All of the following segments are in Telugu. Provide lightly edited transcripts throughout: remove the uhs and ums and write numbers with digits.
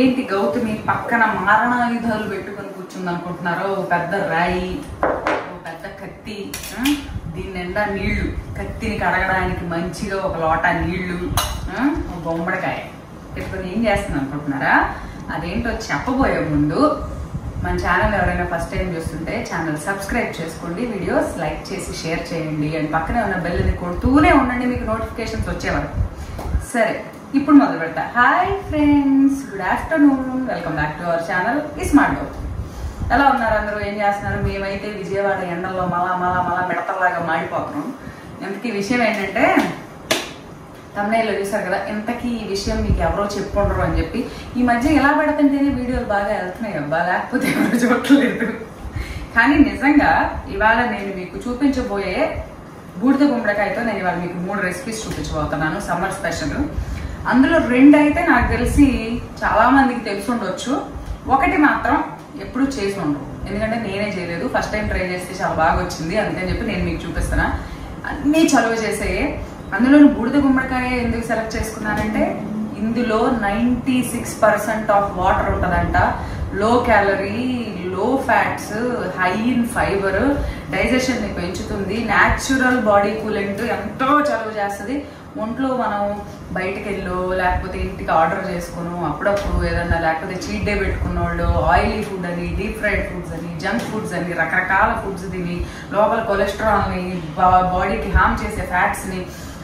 ఏంటి గౌతమి పక్కన మారణాయుధాలు పెట్టుకొని కూర్చుంది అనుకుంటున్నారో? ఓ పెద్ద రాయి, ఓ పెద్ద కత్తి, దీని నిండా నీళ్లు, కత్తిని కడగడానికి మంచిగా ఒక లోటా నీళ్లు, ఒక గుమ్మడికాయ పెట్టుకొని ఏం చేస్తుంది అనుకుంటున్నారా? అదేంటో చెప్పబోయే ముందు మన ఛానల్ ఎవరైనా ఫస్ట్ టైం చూస్తుంటే ఛానల్ సబ్స్క్రైబ్ చేసుకోండి, వీడియోస్ లైక్ చేసి షేర్ చేయండి, అండ్ పక్కనే ఉన్న బెల్ని కొడుతూనే ఉండండి మీకు నోటిఫికేషన్స్ వచ్చేవరకు. సరే, ఇప్పుడు మొదలు పెడతా. Hi friends, good afternoon, welcome back to our channel smart Gautami. ఎలా ఉన్నారు అందరూ? ఏం చేస్తున్నారు? మేమైతే విజయవాడ ఎండల్లో మళ్ళా మిడతల్లాగా మాడిపోతున్నాం. ఇంతకీ విషయం ఏంటంటే, తమ్నైల్లో చూసారు కదా, ఇంతకీ ఈ విషయం మీకు ఎవరో చెప్పుకుంటారు అని చెప్పి ఈ మధ్య ఎలా పెడుతుంటేనే వీడియోలు బాగా వెళ్తున్నాయి అబ్బా, లేకపోతే ఎవరు చూడలేదు. కానీ నిజంగా ఇవాళ నేను మీకు చూపించబోయే బూడిద గుమ్మడికాయతో నేను ఇవాళ మీకు 3 రెసిపీస్ చూపించబోతున్నాను, సమ్మర్ స్పెషల్. అందులో 2 అయితే నాకు తెలిసి చాలా మందికి తెలిసి ఉండొచ్చు, 1 మాత్రం ఎప్పుడు చేసి ఉండరు, ఎందుకంటే నేనే చేయలేదు, ఫస్ట్ టైం ట్రై చేస్తే చాలా బాగా వచ్చింది, అందుకని చెప్పి నేను మీకు చూపిస్తున్నా. అన్నీ చలువ చేసే. అందులో బూడిద గుమ్మడికాయ ఎందుకు సెలెక్ట్ చేసుకున్నానంటే, ఇందులో 96% ఆఫ్ వాటర్ ఉంటుందంట, లో క్యాలరీ, లో fats, high in fibre, digestion ని పెంచుతుంది, న్యాచురల్ బాడీ కూలెంట్, ఎంతో చలువ చేస్తుంది. ఒంట్లో మనం బయటకు వెళ్ళో లేకపోతే ఇంటికి ఆర్డర్ చేసుకుని అప్పుడప్పుడు ఏదన్నా, లేకపోతే చీట్ డే పెట్టుకున్న వాళ్ళు ఆయిలీ ఫుడ్ అని, డీప్ ఫ్రైడ్ ఫుడ్స్ అని, జంక్ ఫుడ్స్ అని, రకరకాల ఫుడ్స్ తిని లోపల కొలెస్ట్రాల్ని, బాడీకి హార్మ్ చేసే ఫ్యాట్స్ని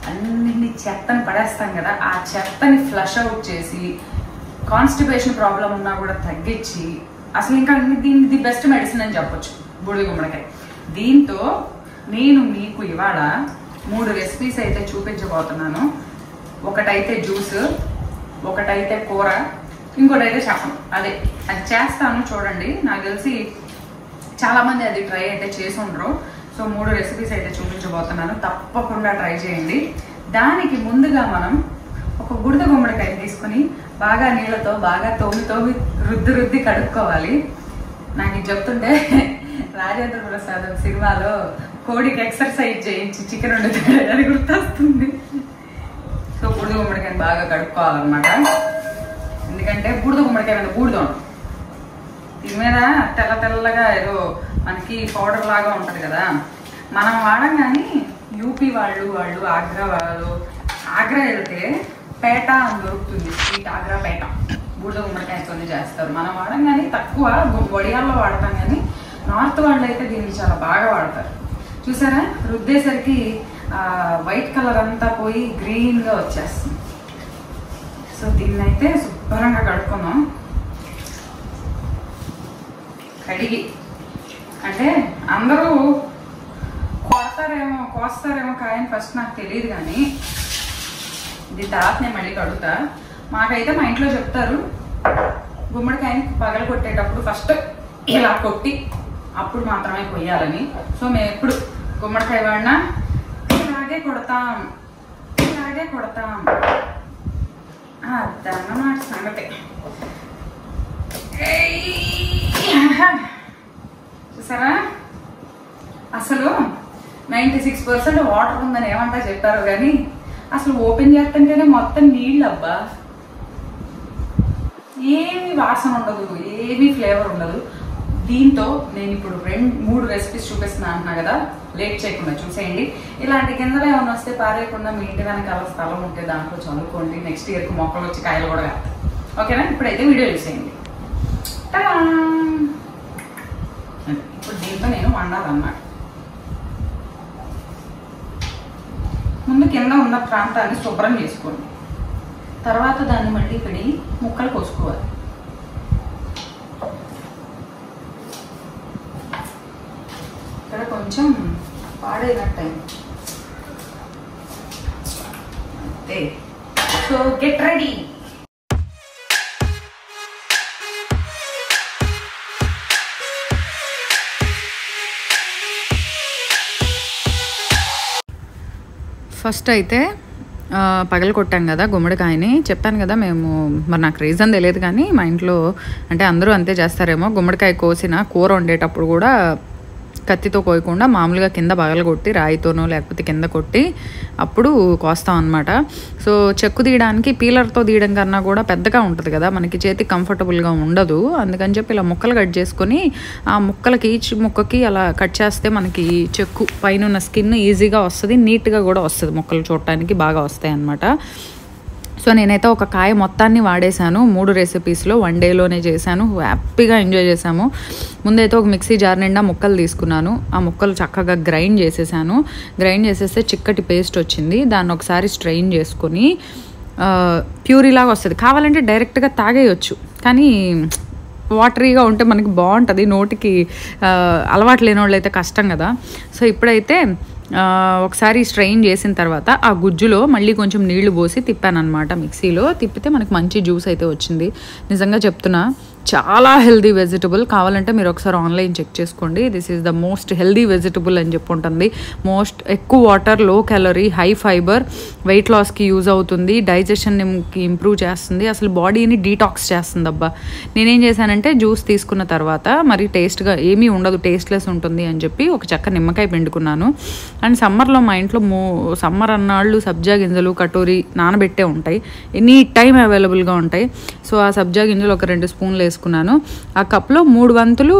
అన్నింటినీ చెత్తని పడేస్తాం కదా, ఆ చెత్తని ఫ్లష్ అవుట్ చేసి కాన్స్టిపేషన్ ప్రాబ్లం ఉన్నా కూడా తగ్గించి, అసలు ఇంకా దీనికి ది బెస్ట్ మెడిసిన్ అని చెప్పొచ్చు బూడిద గుమ్మడికాయ. దీంతో నేను మీకు ఇవాళ 3 రెసిపీస్ అయితే చూపించబోతున్నాను. ఒకటైతే జ్యూస్, ఒకటైతే కూర, ఇంకోటైతే చెప్పను. అది చేస్తాను చూడండి. నాకు తెలిసి చాలా మంది అది ట్రై అయితే చేసి ఉండరు. సో 3 రెసిపీస్ అయితే చూపించబోతున్నాను, తప్పకుండా ట్రై చేయండి. దానికి ముందుగా మనం ఒక బూడిద గుమ్మడికాయ తీసుకుని బాగా నీళ్ళతో బాగా తోమి రుద్ది కడుక్కోవాలి. నాకు ఇది చెప్తుంటే రాజేంద్ర ప్రసాద్ సినిమాలో కోడికి ఎక్సర్సైజ్ చేయించి చికెన్ వండుతాడు అది గుర్తొస్తుంది. సో బూడిద గుమ్మడికాయని బాగా కడుక్కోవాలన్నమాట, ఎందుకంటే బూడిద గుమ్మడికాయ మీద బూడిద ఉంటుంది, దీని మీద తెల్లగా ఏదో మనకి పౌడర్ లాగా ఉంటది కదా. మనం వాడం కానీ యూపీ వాళ్ళు ఆగ్రా వెళ్తే పేట అని దొరుకుతుంది, స్వీట్ ఆగ్రా పేట బూడిద గుమ్మడికాయతోనే చేస్తారు. మనం వాడం కానీ తక్కువ, వడియాల్లో వాడతాం, కానీ నార్త్ వాళ్ళు అయితే దీన్ని చాలా బాగా వాడతారు. చూసారా, రుద్దేసరికి వైట్ కలర్ అంతా పోయి గ్రీన్ గా వచ్చేస్తుంది. సో దీన్ని అయితే శుభ్రంగా కడుక్కుందాం. కడిగి అంటే అందరూ కోస్తారేమో కాయని ఫస్ట్ నాకు తెలియదు, కానీ ఇది తర్వాత నేను మళ్ళీ కడుగుతా. మాకైతే మా ఇంట్లో చెప్తారు, గుమ్మడికాయని పగల కొట్టేటప్పుడు ఫస్ట్ ఇలా కొట్టి అప్పుడు మాత్రమే కొయ్యాలని. సో మేము ఎప్పుడు గుమ్మడికాయ వాడినా ఇలాగే కొడతాం. అదన్నమాట సంగతి. చూసారా, అసలు 96% వాటర్ ఉందని ఏమంటా చెప్పారు, కానీ అసలు ఓపెన్ చేస్తుంటేనే మొత్తం నీళ్ళు అబ్బా, ఏమి వాసన ఉండదు, ఏమి ఫ్లేవర్ ఉండదు. దీంతో నేను ఇప్పుడు 3 రెసిపీస్ చూపిస్తున్నాను అంటున్నా కదా, లేట్ చేయకుండా చూసేయండి. ఇలాంటి కిందలో ఏమైనా వస్తే పారేయకుండా మీ ఇంటి వెనకాల స్థలం ఉంటే దాంట్లో చదువుకోండి, నెక్స్ట్ ఇయర్కి మొక్కలు వచ్చి కాయలు కూడా కాదు. ఓకేనా? ఇప్పుడైతే వీడియో చూసేయండి. ఇప్పుడు దీంతో నేను వండాలన్నమాట. ముందు కింద ఉన్న ప్రాంతాన్ని శుభ్రం చేసుకోండి, తర్వాత దాన్ని మళ్ళీ ఇక్కడి ముక్కలు కోసుకోవాలి. ఇక్కడ కొంచెం పాడైనట్టయింది అంతే. So get ready. ఫస్ట్ అయితే పగలు కొట్టాం కదా గుమ్మడికాయని, చెప్పాను కదా మేము, మరి నాకు రీజన్ తెలియదు కానీ మా ఇంట్లో అంటే అందరూ అంతే చేస్తారేమో, గుమ్మడికాయ కోసిన కూర వండేటప్పుడు కూడా కత్తితో కోయకుండా మామూలుగా కింద పగలగొట్టి రాయితోనో లేకపోతే కింద కొట్టి అప్పుడు కోస్తాం అనమాట. సో చెక్కు తీయడానికి పీలర్తో తీయడం కన్నా కూడా పెద్దగా ఉంటుంది కదా, మనకి చేతి కంఫర్టబుల్గా ఉండదు. అందుకని చెప్పి ఇలా ముక్కలు కట్ చేసుకొని ఆ ముక్కలకి ఈచ్ ముక్కకి అలా కట్ చేస్తే మనకి చెక్కు పైన ఉన్న స్కిన్ ఈజీగా వస్తుంది, నీట్గా కూడా వస్తుంది, ముక్కలు చూడటానికి బాగా వస్తాయి అన్నమాట. సో నేనైతే ఒక కాయ మొత్తాన్ని వాడేశాను 3 రెసిపీస్లో, 1 డేలోనే చేశాను. హ్యాపీగా ఎంజాయ్ చేశాము. ముందైతే ఒక మిక్సీ జార్ నిండా ముక్కలు తీసుకున్నాను. ఆ ముక్కలు చక్కగా గ్రైండ్ చేసేసాను. గ్రైండ్ చేసేస్తే చిక్కటి పేస్ట్ వచ్చింది. దాన్ని ఒకసారి స్ట్రెయిన్ చేసుకొని ప్యూరీలాగా వస్తుంది. కావాలంటే డైరెక్ట్గా తాగేయచ్చు, కానీ వాటరీగా ఉంటే మనకి బాగుంటుంది, నోటికి అలవాటు లేని వాళ్ళు అయితే కష్టం కదా. సో ఇప్పుడైతే ఒకసారి స్ట్రెయిన్ చేసిన తర్వాత ఆ గుజ్జులో మళ్ళీ కొంచెం నీళ్లు పోసి తిప్పాను అనమాట. మిక్సీలో తిప్పితే మనకి మంచి జ్యూస్ అయితే వచ్చింది. నిజంగా చెప్తున్నా, చాలా హెల్దీ వెజిటబుల్. కావాలంటే మీరు ఒకసారి ఆన్లైన్ చెక్ చేసుకోండి. This is the most healthy vegetable అని చెప్పి ఉంటుంది. ఎక్కువ water, low calorie, high fibre, weight లాస్కి యూజ్ అవుతుంది, డైజెషన్కి ఇంప్రూవ్ చేస్తుంది, అసలు బాడీని డీటాక్స్ చేస్తుంది. అబ్బా నేనేం చేశానంటే జ్యూస్ తీసుకున్న తర్వాత మరి టేస్ట్గా ఏమీ ఉండదు, టేస్ట్లెస్ ఉంటుంది అని చెప్పి ఒక చెక్క నిమ్మకాయ పిండుకున్నాను. అండ్ సమ్మర్లో మా ఇంట్లో సమ్మర్ అన్నాళ్ళు సబ్జా గింజలు, కటోరీ నానబెట్టే ఉంటాయి, ఎనీ టైం అవైలబుల్గా ఉంటాయి. సో ఆ సబ్జా గింజలు ఒక 2 స్పూన్లు వేసుకున్నాను. ఆ కప్లో 3 వంతులు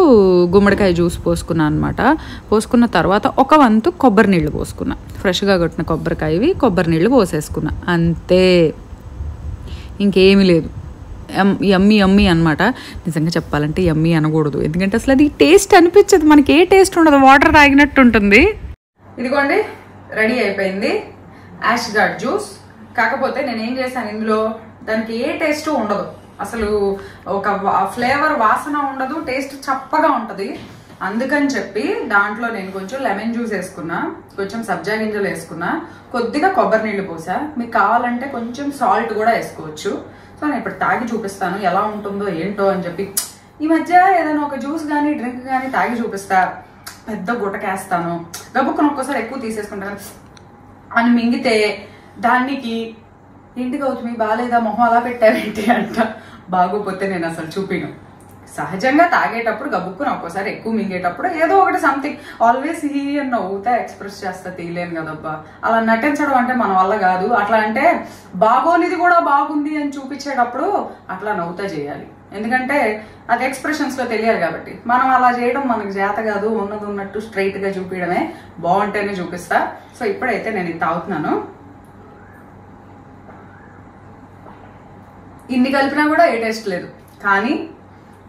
గుమ్మడికాయ జ్యూస్ పోసుకున్నాను అనమాట. పోసుకున్న తర్వాత 1 వంతు కొబ్బరి నీళ్ళు పోసుకున్నా, ఫ్రెష్గా కొట్టిన కొబ్బరికాయవి కొబ్బరి నీళ్ళు పోసేసుకున్నా, అంతే, ఇంకేమీ లేదు. యమ్మీ అనమాట. నిజంగా చెప్పాలంటే యమ్మీ అనకూడదు, ఎందుకంటే అసలు అది టేస్ట్ అనిపించదు, మనకి ఏ టేస్ట్ ఉండదు, వాటర్ తాగినట్టు ఉంటుంది. ఇదిగోండి రెడీ అయిపోయింది యాష్ గార్డ్ జ్యూస్. కాకపోతే నేను ఏం చేశాను, ఇందులో దానికి ఏ టేస్ట్ ఉండదు, అసలు ఒక ఫ్లేవర్ వాసన ఉండదు, టేస్ట్ చప్పగా ఉంటుంది. అందుకని చెప్పి దాంట్లో నేను కొంచెం లెమన్ జ్యూస్ వేసుకున్నా, కొంచెం సబ్జా గింజలు వేసుకున్నా, కొద్దిగా కొబ్బరి నీళ్ళు పోసా. మీకు కావాలంటే కొంచెం సాల్ట్ కూడా వేసుకోవచ్చు. సో నేను ఇప్పుడు తాగి చూపిస్తాను ఎలా ఉంటుందో ఏంటో అని చెప్పి. ఈ మధ్య ఏదైనా ఒక జ్యూస్ కానీ డ్రింక్ కానీ తాగి చూపిస్తా, పెద్ద గుట్టకేస్తాను, గబుక్కుని ఒక్కోసారి ఎక్కువ తీసేసుకుంటాను అని మింగితే దానికి ఇంటికి అవుతుంది బాగాలేదా మొహం అలా పెట్టారేంటి అంట. బాగోపోతే నేను అసలు చూపిను. సహజంగా తాగేటప్పుడు గబుక్కుని ఒక్కోసారి ఎక్కువ మింగేటప్పుడు ఏదో ఒకటి సంథింగ్ ఆల్వేస్ హీ అని నవ్వుతా ఎక్స్ప్రెస్ చేస్తా, తీయలేను కదబ్బా. అలా నటించడం అంటే మన వల్ల కాదు. అట్లా అంటే బాగోనిది కూడా బాగుంది అని చూపించేటప్పుడు అట్లా నవ్వుతా చేయాలి, ఎందుకంటే అది ఎక్స్ప్రెషన్స్ లో తెలియాలి కాబట్టి. మనం అలా చేయడం మనకు చేత కాదు, ఉన్నది ఉన్నట్టు స్ట్రైట్ గా చూపించడమే, బాగుంటేనే చూపిస్తా. సో ఇప్పుడైతే నేను ఇది తాగుతున్నాను. ఇన్ని కలిపినా కూడా ఏ టేస్ట్ లేదు, కానీ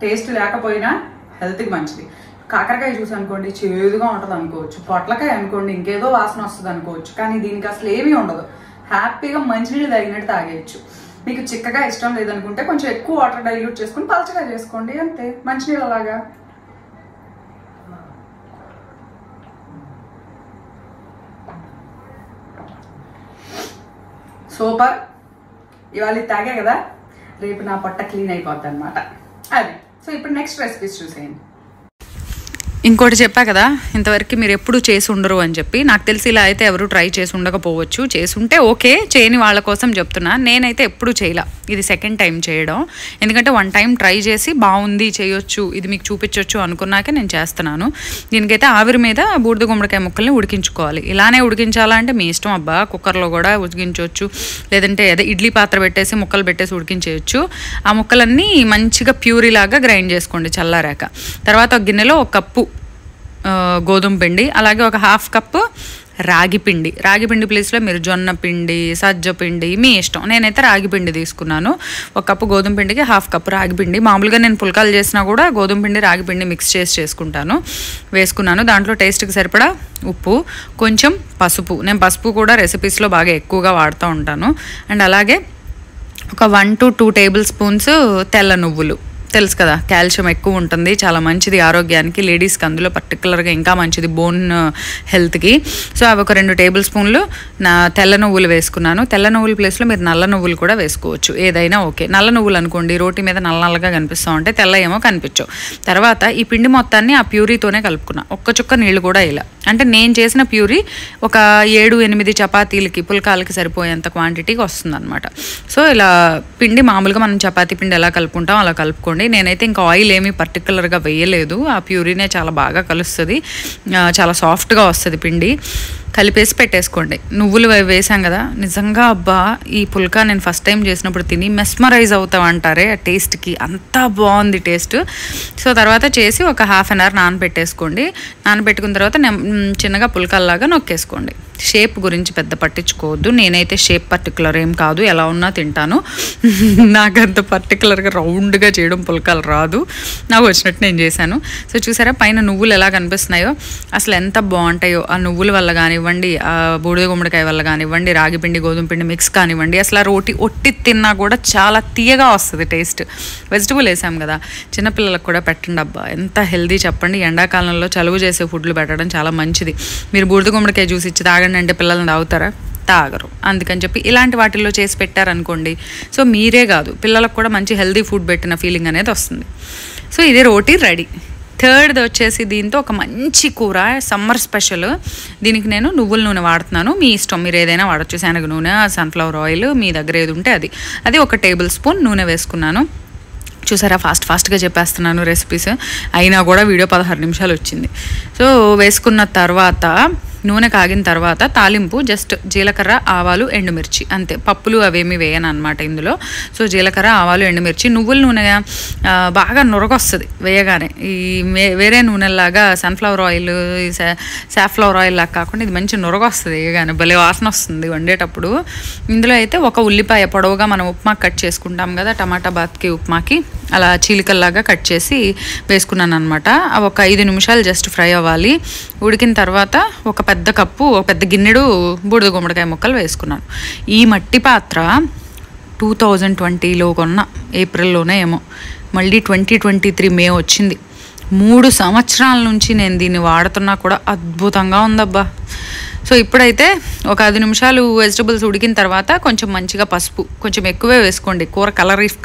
టేస్ట్ లేకపోయినా హెల్త్కి మంచిది. కాకరకాయ జ్యూస్ అనుకోండి చేదుగా ఉంటుంది అనుకోవచ్చు, పొట్లకాయ అనుకోండి ఇంకేదో వాసన వస్తుంది అనుకోవచ్చు, కానీ దీనికి అసలు ఏమీ ఉండదు. హ్యాపీగా మంచినీళ్ళు తాగినట్టు తాగేయచ్చు. మీకు చిక్కగా ఇష్టం లేదనుకుంటే కొంచెం ఎక్కువ వాటర్ డైల్యూట్ చేసుకుని పలచగా చేసుకోండి, అంతే, మంచినీళ్ళు అలాగా. సూపర్. ఇవాళ తాగే కదా, రేపు నా పొట్ట క్లీన్ అయిపోద్ది అనమాట అది. సో ఇప్పుడు నెక్స్ట్ రెసిపీస్ చూసేయండి. ఇంకోటి చెప్పా కదా, ఇంతవరకు మీరు ఎప్పుడు చేసి ఉండరు అని చెప్పి. నాకు తెలిసి ఇలా అయితే ఎవరు ట్రై చేసి ఉండకపోవచ్చు, చేసుంటే ఓకే, చేయని వాళ్ళ కోసం చెప్తున్నా. నేనైతే ఎప్పుడు చేయలా, ఇది సెకండ్ టైం చేయడం. ఎందుకంటే 1 టైం ట్రై చేసి బాగుంది, చేయొచ్చు, ఇది మీకు చూపించవచ్చు అనుకున్నాకే నేను చేస్తున్నాను. దీనికైతే ఆవిరి మీద బూడిద గుమ్మడికాయ ముక్కల్ని ఉడికించుకోవాలి. ఇలానే ఉడికించాలంటే మీ ఇష్టం అబ్బా, కుక్కర్లో కూడా ఉడికించవచ్చు, లేదంటే అదే ఇడ్లీ పాత్ర పెట్టేసి ముక్కలు పెట్టేసి ఉడికించేయచ్చు. ఆ ముక్కలన్నీ మంచిగా ప్యూరీ లాగా గ్రైండ్ చేసుకోండి చల్లారాక. తర్వాత ఒక గిన్నెలో 1 కప్పు గోధుమ పిండి, అలాగే ఒక 1/2 కప్పు రాగి పిండి ప్లేస్లో మీరు జొన్న పిండి, సజ్జ పిండి మీ ఇష్టం. నేనైతే రాగి పిండి తీసుకున్నాను. 1 కప్పు గోధుమ పిండికి 1/2 కప్పు రాగి పిండి. మామూలుగా నేను పుల్కాలు చేసినా కూడా గోధుమ పిండి రాగి పిండి మిక్స్ వేసుకున్నాను. దాంట్లో టేస్ట్కి సరిపడా ఉప్పు, కొంచెం పసుపు. నేను పసుపు కూడా రెసిపీస్లో బాగా ఎక్కువగా వాడుతూ ఉంటాను. అండ్ అలాగే ఒక 1 to 2 టేబుల్ స్పూన్స్ తెల్ల నువ్వులు. తెలుసు కదా, కాల్షియం ఎక్కువ ఉంటుంది, చాలా మంచిది ఆరోగ్యానికి, లేడీస్కి అందులో పర్టికులర్గా ఇంకా మంచిది బోన్ హెల్త్కి. సో అవి ఒక 2 టేబుల్ స్పూన్లు తెల్ల నువ్వులు వేసుకున్నాను. తెల్ల నువ్వుల ప్లేస్లో మీరు నల్ల నువ్వులు కూడా వేసుకోవచ్చు, ఏదైనా ఓకే. నల్ల నువ్వులు అనుకోండి రోటి మీద నల్లగా కనిపిస్తూ ఉంటే, తెల్ల ఏమో కనిపించవు. తర్వాత ఈ పిండి మొత్తాన్ని ఆ ప్యూరీతోనే కలుపుకున్నా, ఒక్క చుక్క నీళ్ళు కూడా ఇలా. అంటే నేను చేసిన ప్యూరీ ఒక 7-8 చపాతీలకి పుల్కాలకి సరిపోయేంత క్వాంటిటీకి వస్తుంది అనమాట. సో ఇలా పిండి మామూలుగా మనం చపాతీ పిండి ఎలా కలుపుకుంటాం అలా కలుపుకోండి. నేనైతే ఇంకా ఆయిల్ ఏమీ పర్టికులర్గా వేయలేదు, ఆ ప్యూరీనే చాలా బాగా కలుస్తుంది, చాలా సాఫ్ట్గా వస్తుంది పిండి. కలిపేసి పెట్టేసుకోండి. నువ్వులు వేసాం కదా, నిజంగా అబ్బా ఈ పుల్కా నేను ఫస్ట్ టైం చేసినప్పుడు తిని మెస్మరైజ్ అవుతాం అంటారే ఆ టేస్ట్కి, అంతా బాగుంది టేస్ట్. సో తర్వాత చేసి ఒక హాఫ్ అన్ అవర్ నానబెట్టేసుకోండి. నానబెట్టుకున్న తర్వాత చిన్నగా పుల్కాల్లాగా నొక్కేసుకోండి. షేప్ గురించి పెద్ద పట్టించుకోవద్దు. నేనైతే షేప్ పర్టికులర్ ఏం కాదు, ఎలా ఉన్నా తింటాను. నాకంత పర్టికులర్గా రౌండ్గా చేయడం పుల్కాలు రాదు, నాకు వచ్చినట్టు నేను చేశాను. సో చూసారా పైన నువ్వులు ఎలా కనిపిస్తున్నాయో, అసలు ఎంత బాగుంటాయో ఆ నువ్వుల వల్ల కానివ్వండి, ఆ బూడిద గుమ్మడికాయ వల్ల కానివ్వండి, రాగి పిండి గోధుమ పిండి మిక్స్ కానివ్వండి, అసలు ఆ రోటి ఒట్టి తిన్నా కూడా చాలా తీయగా వస్తుంది టేస్ట్. వెజిటబుల్ వేసాం కదా, చిన్నపిల్లలకు కూడా పెట్టండి అబ్బా, ఎంత హెల్దీ చెప్పండి. ఎండాకాలంలో చలువ చేసే ఫుడ్లు పెట్టడం చాలా మంచిది. మీరు బూడిద గుమ్మడికాయ జ్యూస్ ఇచ్చి తాగండి అంటే పిల్లల్ని తాగుతారా? తాగరు. అందుకని చెప్పి ఇలాంటి వాటిల్లో చేసి పెట్టారనుకోండి, సో మీరే కాదు పిల్లలకు కూడా మంచి హెల్దీ ఫుడ్ పెట్టిన ఫీలింగ్ అనేది వస్తుంది. సో ఇది రోటీ రెడీ. థర్డ్ది వచ్చేసి దీంతో ఒక మంచి కూర, సమ్మర్ స్పెషల్. దీనికి నేను నువ్వుల నూనె వాడుతున్నాను, మీ ఇష్టం, మీరు ఏదైనా వాడచ్చు, శనగ నూనె, సన్ఫ్లవర్ ఆయిల్, మీ దగ్గర ఏది ఉంటే అది 1 టేబుల్ స్పూన్ నూనె వేసుకున్నాను. చూసారా ఫాస్ట్గా చెప్పేస్తున్నాను రెసిపీస్, అయినా కూడా వీడియో 16 నిమిషాలు వచ్చింది. సో వేసుకున్న తర్వాత నూనె కాగిన తర్వాత తాలింపు జస్ట్ జీలకర్ర, ఆవాలు, ఎండుమిర్చి, అంతే. పప్పులు అవేమి వేయను అనమాట ఇందులో. సో జీలకర్ర, ఆవాలు, ఎండుమిర్చి, నువ్వుల నూనె బాగా నురగొస్తుంది వేయగానే. ఈ వేరే నూనెలాగా సన్ఫ్లవర్ ఆయిల్, సాఫ్లవర్ ఆయిల్ లాగా కాకుండా ఇది మంచి నురగొస్తుంది వేయగానే, భలే వాసన వస్తుంది వండేటప్పుడు. ఇందులో అయితే ఒక ఉల్లిపాయ పొడవుగా మనం ఉప్మా కట్ చేసుకుంటాం కదా, టమాటా బాత్కి ఉప్మాకి, అలా చీలికల్లాగా కట్ చేసి వేసుకున్నాను అనమాట. అవి ఒక 5 నిమిషాలు జస్ట్ ఫ్రై అవ్వాలి. ఉడికిన తర్వాత ఒక పెద్ద గిన్నెడు బూడిద గుమ్మడికాయ ముక్కలు వేసుకున్నాను. ఈ మట్టి పాత్ర 2020లో కొన్న, ఏప్రిల్లోనే ఏమో, మళ్ళీ 2023 మే వచ్చింది. 3 సంవత్సరాల నుంచి నేను దీన్ని వాడుతున్నా కూడా అద్భుతంగా ఉందబ్బా. సో ఇప్పుడైతే ఒక 5 నిమిషాలు వెజిటబుల్స్ ఉడికిన తర్వాత కొంచెం మంచిగా పసుపు కొంచెం ఎక్కువే వేసుకోండి, కూర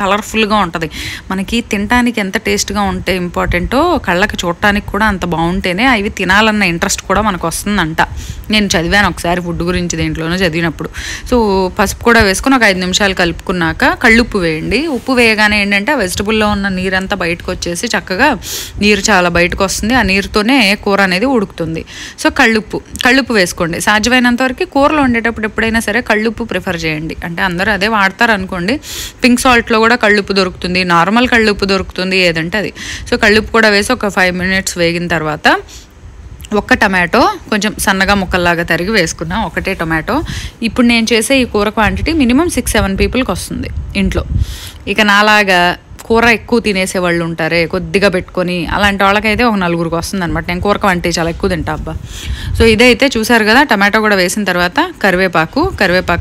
కలర్ఫుల్గా ఉంటుంది. మనకి తినడానికి ఎంత టేస్ట్గా ఉంటే ఇంపార్టెంటో, కళ్ళకి చూడటానికి కూడా అంత బాగుంటేనే అవి తినాలన్న ఇంట్రెస్ట్ కూడా మనకు వస్తుందంట. నేను చదివాను ఒకసారి ఫుడ్ గురించి, దేంట్లోనూ చదివినప్పుడు. సో పసుపు కూడా వేసుకొని ఒక 5 నిమిషాలు కలుపుకున్నాక కళ్ళుప్పు వేయండి. ఉప్పు వేయగానే ఏంటంటే ఆ వెజిటబుల్లో ఉన్న నీరంతా బయటకు వచ్చేసి చక్కగా నీరు చాలా బయటకు వస్తుంది, ఆ నీరుతోనే కూర అనేది ఉడుకుతుంది. సో కళ్ళుప్పు వేసుకోండి. సాధ్యమైనంత వరకు కూరలు వండేటప్పుడు ఎప్పుడైనా సరే కళ్ళుప్పు ప్రిఫర్ చేయండి. అంటే అందరూ అదే వాడతారు అనుకోండి, పింక్ సాల్ట్లో కూడా కళ్ళుప్పు దొరుకుతుంది, నార్మల్ కళ్ళుప్పు దొరుకుతుంది, ఏదంటే అది. సో కళ్ళుప్పు కూడా వేసి ఒక 5 మినిట్స్ వేగిన తర్వాత ఒక్క టమాటో కొంచెం సన్నగా ముక్కల్లాగా తరిగి వేసుకున్నా, ఒకటే టొమాటో. ఇప్పుడు నేను చేసే ఈ కూర క్వాంటిటీ మినిమం 6-7 పీపుల్కి వస్తుంది ఇంట్లో. ఇక నాలాగా కూర ఎక్కువ తినేసే వాళ్ళు ఉంటారే, కొద్దిగా పెట్టుకొని, అలాంటి వాళ్ళకైతే ఒక 4గురికి వస్తుంది అనమాట. నేను కూర వంటి చాలా ఎక్కువ తింటా అబ్బా. సో ఇదైతే చూసారు కదా, టమాటో కూడా వేసిన తర్వాత కరివేపాకు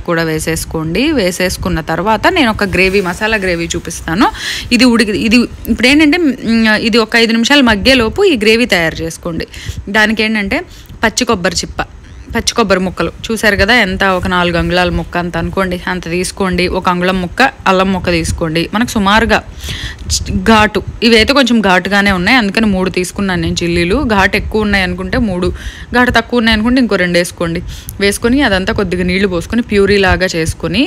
కూడా వేసేసుకోండి. వేసేసుకున్న తర్వాత నేను ఒక మసాలా గ్రేవీ చూపిస్తాను. ఇది ఇప్పుడు ఏంటంటే ఇది ఒక 5 నిమిషాలు మగ్గేలోపు ఈ గ్రేవీ తయారు చేసుకోండి. దానికి ఏంటంటే పచ్చి కొబ్బరి ముక్కలు చూసారు కదా, ఎంత, ఒక 4 అంగుళాల ముక్క అంత అనుకోండి, అంత తీసుకోండి. 1 అంగుళం ముక్క అల్లం ముక్క తీసుకోండి. మనకు సుమారుగా ఘాటు, ఇవైతే కొంచెం ఘాటుగానే ఉన్నాయి, అందుకని 3 తీసుకున్నాను నేను చిల్లీలు. ఘాటు ఎక్కువ ఉన్నాయి అనుకుంటే 3, ఘాటు తక్కువ ఉన్నాయి అనుకుంటే ఇంకో 2 వేసుకోండి. వేసుకొని అదంతా కొద్దిగా నీళ్లు పోసుకొని ప్యూరీ లాగా చేసుకొని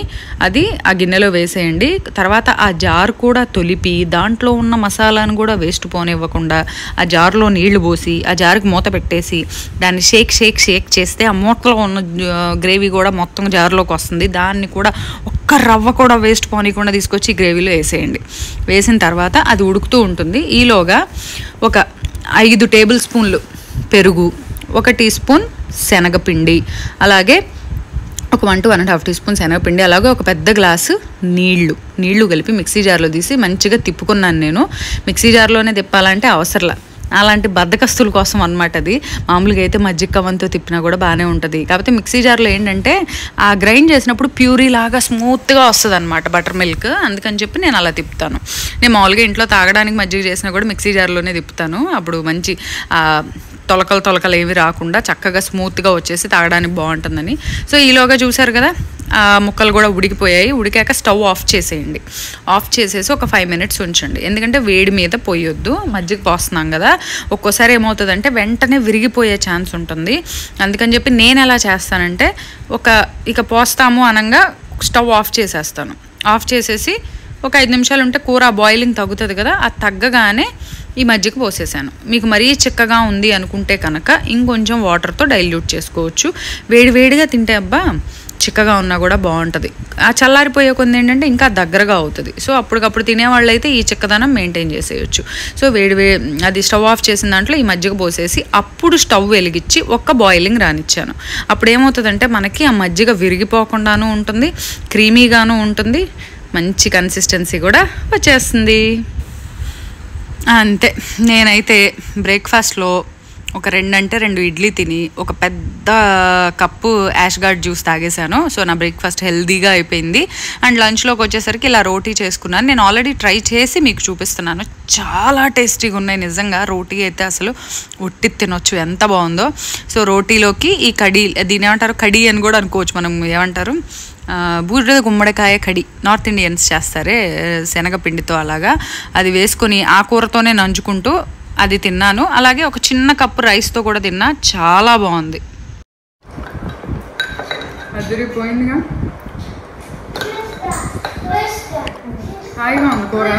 అది ఆ గిన్నెలో వేసేయండి. తర్వాత ఆ జార్ కూడా తొలిపి దాంట్లో ఉన్న మసాలాను కూడా వేస్ట్ పోనివ్వకుండా ఆ జార్లో నీళ్లు పోసి ఆ జార్కి మూత పెట్టేసి దాన్ని షేక్ చేస్తే ఆ మూటలో ఉన్న గ్రేవీ కూడా మొత్తం జార్లోకి వస్తుంది. దాన్ని కూడా ఒక్క రవ్వ కూడా వేస్ట్ పోనీయకుండా తీసుకొచ్చి గ్రేవీలో వేసేయండి. వేసిన తర్వాత అది ఉడుకుతూ ఉంటుంది. ఈలోగా ఒక 5 టేబుల్ స్పూన్లు పెరుగు, 1 టీ స్పూన్ శనగపిండి, అలాగే ఒక 1 to 1.5 టీ స్పూన్ శనగపిండి, అలాగే ఒక పెద్ద గ్లాసు నీళ్లు కలిపి మిక్సీ జార్లో తీసి మంచిగా తిప్పుకున్నాను. నేను మిక్సీ జార్లోనే తిప్పాలంటే అవసరంలా, అలాంటి బద్దకస్తుల కోసం అనమాట అది. మామూలుగా అయితే మజ్జిగ కవంతో తిప్పినా కూడా బాగానే ఉంటుంది. కాకపోతే మిక్సీ జార్లో ఏంటంటే ఆ గ్రైండ్ చేసినప్పుడు ప్యూరీ లాగా స్మూత్గా వస్తుంది అనమాట, బటర్ మిల్క్. అందుకని చెప్పి నేను అలా తిప్పుతాను. నేను మామూలుగా ఇంట్లో తాగడానికి మజ్జిగ చేసినా కూడా మిక్సీ జార్లోనే తిప్పుతాను. అప్పుడు మంచి తొలకలు ఏవి రాకుండా చక్కగా స్మూత్గా వచ్చేసి తాగడానికి బాగుంటుందని. సో ఈలోగా చూసారు కదా ముక్కలు కూడా ఉడికిపోయాయి. ఉడికాక స్టవ్ ఆఫ్ చేసేయండి. ఆఫ్ చేసేసి ఒక 5 minutes ఉంచండి. ఎందుకంటే వేడి మీద పోయొద్దు, మజ్జిగ పోస్తున్నాం కదా, ఒక్కోసారి ఏమవుతుందంటే వెంటనే విరిగిపోయే ఛాన్స్ ఉంటుంది. అందుకని చెప్పి నేను ఎలా చేస్తానంటే ఇక పోస్తాము అనగా స్టవ్ ఆఫ్ చేసేస్తాను. ఆఫ్ చేసేసి ఒక 5 నిమిషాలు ఉంటే కూర బాయిలింగ్ తగ్గుతుంది కదా, అది తగ్గగానే ఈ మజ్జిగ పోసేసాను. మీకు మరీ చిక్కగా ఉంది అనుకుంటే కనుక ఇంకొంచెం వాటర్తో డైల్యూట్ చేసుకోవచ్చు. వేడివేడిగా తింటే అబ్బా చిక్కగా ఉన్నా కూడా బాగుంటుంది. ఆ చల్లారిపోయే కొన్ని ఏంటంటే ఇంకా దగ్గరగా అవుతుంది. సో అప్పటికప్పుడు తినేవాళ్ళు అయితే ఈ చిక్కదనం మెయింటైన్ చేసేయచ్చు. సో అది స్టవ్ ఆఫ్ చేసిన దాంట్లో ఈ మజ్జిగ పోసేసి అప్పుడు స్టవ్ వెలిగించి ఒక్క బాయిలింగ్ రానిచ్చాను. అప్పుడు ఏమవుతుందంటే మనకి ఆ మజ్జిగ విరిగిపోకుండాను ఉంటుంది, క్రీమీగాను ఉంటుంది, మంచి కన్సిస్టెన్సీ కూడా వచ్చేస్తుంది. అంతే. నేనైతే బ్రేక్ఫాస్ట్లో ఒక 2 ఇడ్లీ తిని ఒక పెద్ద కప్పు యాష్ గార్డ్ జ్యూస్ తాగేశాను. సో నా బ్రేక్ఫాస్ట్ హెల్దీగా అయిపోయింది. అండ్ లంచ్లోకి వచ్చేసరికి ఇలా రోటీ చేసుకున్నాను. నేను ఆల్రెడీ ట్రై చేసి మీకు చూపిస్తున్నాను. చాలా టేస్టీగా ఉన్నాయి నిజంగా. రోటీ అయితే అసలు ఉట్టి తినొచ్చు, ఎంత బాగుందో. సో రోటీలోకి ఈ కడీ, దీని ఏమంటారు, కడీ అని కూడా అనుకోవచ్చు మనం, ఏమంటారు, బూడిద గుమ్మడికాయ కడి, నార్త్ ఇండియన్స్ చేస్తారే శనగపిండితో, అలాగా అది వేసుకొని ఆ కూరతోనే నంచుకుంటూ అది తిన్నాను. అలాగే ఒక చిన్న కప్పు రైస్తో కూడా తిన్నా, చాలా బాగుంది. అదిరిపోయిందిగా, హాయిగా ఉంది కూర.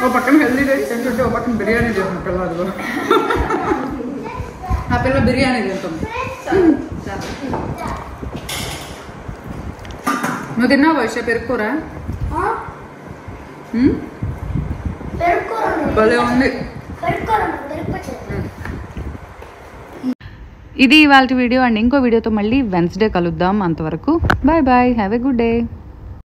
ఓ పక్కన హెల్దీ రైస్ తింటుంటే ఓ పక్కన బిర్యానీ చేసిన పిల్లలు. ఆ పిల్ల బిర్యానీ తింటుంది. నువ్వు తిన్నావు వైశ్య పెరుక్కూర? భలే ఉంది. ఇది ఇవాళ వీడియో. అండ్ ఇంకో వీడియోతో మళ్ళీ వెన్స్డే కలుద్దాం. అంతవరకు bye bye, have a good day.